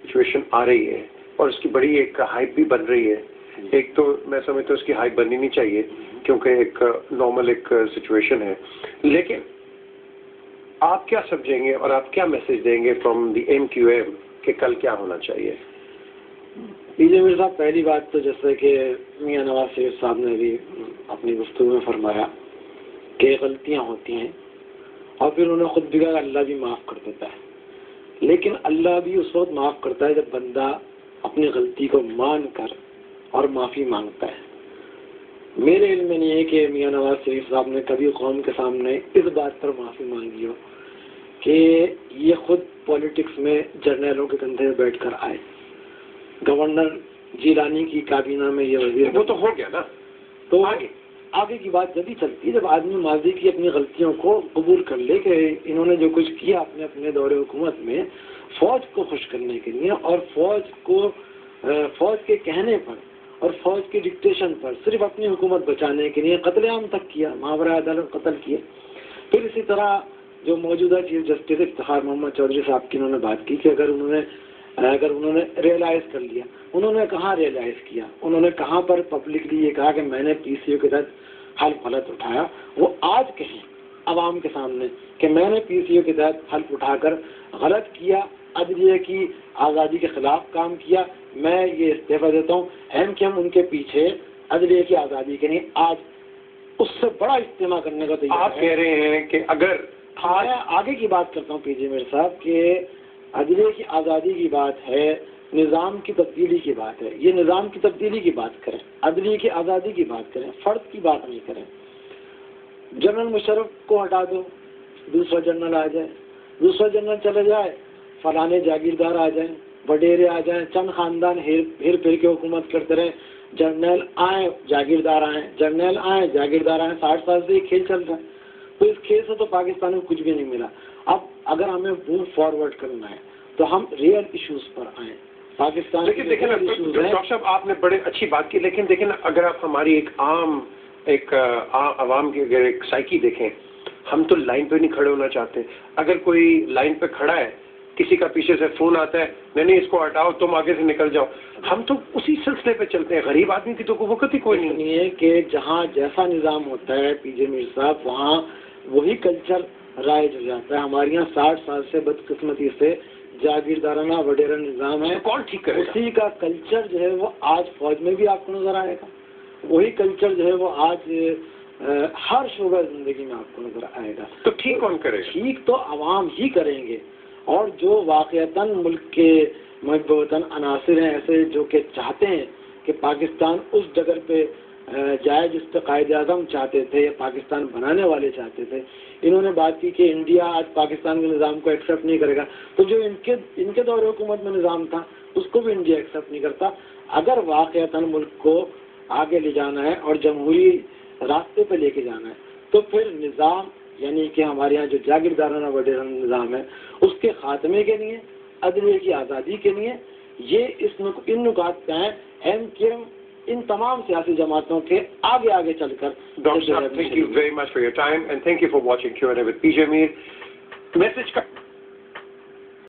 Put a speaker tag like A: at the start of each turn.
A: Situation آ رہی ہے اور اس کی بڑی ایک ہائپ بھی بن رہی ہے. ایک تو میں سمجھتا ہوں اس کی ہائپ بننی نہیں چاہیے کیونکہ ایک نارمل ایک سچویشن ہے, لیکن آپ کیا سمجھیں گے اور آپ کیا میسج دیں گے فرام دی MQM کہ کل کیا ہونا چاہیے؟
B: پی جے میر صاحب, پہلی بات تو جیسے کہ میاں نواز شریف صاحب نے بھی اپنی گفتگو میں فرمایا کہ غلطیاں ہوتی ہیں اور پھر انہوں نے خود بھی کہا اللہ بھی معاف کر دیتا ہے, لیکن اللہ بھی اس وقت معاف کرتا ہے جب بندہ اپنی غلطی کو مان کر اور معافی مانگتا ہے. میرے علم میں نہیں ہے کہ میاں نواز شریف صاحب نے کبھی قوم کے سامنے اس بات پر معافی مانگی ہو کہ یہ خود پالیٹکس میں جرنیلوں کے کندھے میں بیٹھ کر آئے. گورنر جیلانی کی کابینہ میں یہ وزیر,
A: وہ تو ہو گیا نا.
B: تو آگے کی بات جب ہی چلتی ہے جب آدمی ماضی کی اپنی غلطیوں کو قبول کر لے کہ انہوں نے جو کچھ کیا اپنے دور حکومت میں فوج کو خوش کرنے کے لیے اور فوج کے کہنے پر اور فوج کی ڈکٹیشن پر صرف اپنی حکومت بچانے کے لیے قتل عام تک کیا, ماورا عدالت قتل کیے. پھر اسی طرح جو موجودہ چیف جسٹس افتخار محمد چودھری صاحب کی انہوں نے بات کی کہ اگر انہوں نے ریئلائز کر لیا, انہوں نے کہاں ریئلائز کیا, انہوں نے کہاں پر پبلکلی یہ کہا کہ میں نے PCO کے تحت حلف غلط اٹھایا, وہ آج کہیں عوام کے سامنے کہ میں نے PCO کے تحت حلف اٹھا کر غلط کیا, عدلیہ کی آزادی کے خلاف کام کیا, میں یہ استعفیٰ دیتا ہوں. MQM ان کے پیچھے عدلیہ کی آزادی کے لیے آج اس سے بڑا اجتماع کرنے کا تیار ہے.
A: آپ کہہ رہے ہیں کہ اگر
B: آگے کی بات کرتا ہوں پی جے میر صاحب کہ عدلیہ کی آزادی کی بات ہے, نظام کی تبدیلی کی بات ہے, یہ نظام کی تبدیلی کی بات کریں, عدلیہ کی آزادی کی بات کریں, فرد کی بات نہیں کریں. جنرل مشرف کو ہٹا دو, دوسرا جنرل آ جائے, دوسرا جنرل چلے جائے, فلانے جاگیردار آ جائیں, وڈیرے آ جائیں, چند خاندان ہیر پھیر کے حکومت کرتے رہے, جرنیل آئیں جاگیردار آئیں, جرنیل آئیں جاگیردار آئیں. 60 سال سے یہ کھیل چل رہا ہے. تو اس کھیل سے تو پاکستان میں کچھ بھی نہیں ملا. اب اگر ہمیں موو فارورڈ کرنا ہے تو ہم ریئل ایشوز پر آئیں. پاکستان
A: لیکن دیکھیں ڈاکٹر صاحب آپ نے بڑے اچھی بات کی, لیکن دیکھیں اگر آپ ہماری ایک عوام کی اگر ایک سائیکی دیکھیں, ہم تو لائن پہ نہیں کھڑے ہونا چاہتے. اگر کوئی لائن پہ کھڑا ہے, کسی کا پیچھے سے فون آتا ہے نہیں اس کو ہٹاؤ تم آگے سے نکل جاؤ, ہم تو اسی سلسلے پہ چلتے ہیں. غریب آدمی کی تو وقت ہی کوئی نہیں
B: ہے کہ جہاں جیسا نظام ہوتا ہے پی جے میر صاحب وہاں وہی کلچر رائج ہو جاتا ہے. ہمارے یہاں 60 سال سے بدقسمتی سے جاگیردارانہ وڈیرا نظام ہے.
A: کون ٹھیک کرے گا؟
B: اسی کا کلچر جو ہے وہ آج فوج میں بھی آپ کو نظر آئے گا. وہی کلچر جو ہے وہ آج ہر شعبہ زندگی میں آپ کو نظر آئے گا.
A: تو ٹھیک کون کرے گا؟
B: ٹھیک تو عوام ہی کریں گے. اور جو واقعتاً ملک کے محب وطن عناصر ہیں ایسے جو کہ چاہتے ہیں کہ پاکستان اس جگہ پہ جائے جس پہ قائد اعظم چاہتے تھے یا پاکستان بنانے والے چاہتے تھے. انہوں نے بات کی کہ انڈیا آج پاکستان کے نظام کو ایکسیپٹ نہیں کرے گا, تو جو ان کے دور حکومت میں نظام تھا اس کو بھی انڈیا ایکسیپٹ نہیں کرتا. اگر واقعتاً ملک کو آگے لے جانا ہے اور جمہوری راستے پہ لے کے جانا ہے تو پھر نظام یعنی کہ ہمارے یہاں جو جاگیردارانہ وڈیرا نظام ہے اس کے خاتمے کے لیے, عدلیہ کی آزادی کے لیے یہ ان نکات پہ ہیں. MQM ان تمام سیاسی جماعتوں کے آگے چل کر.
A: ڈاکٹر صاحب thank you very much for your time and thank you for watching Q&A with PJ Mir. Message کا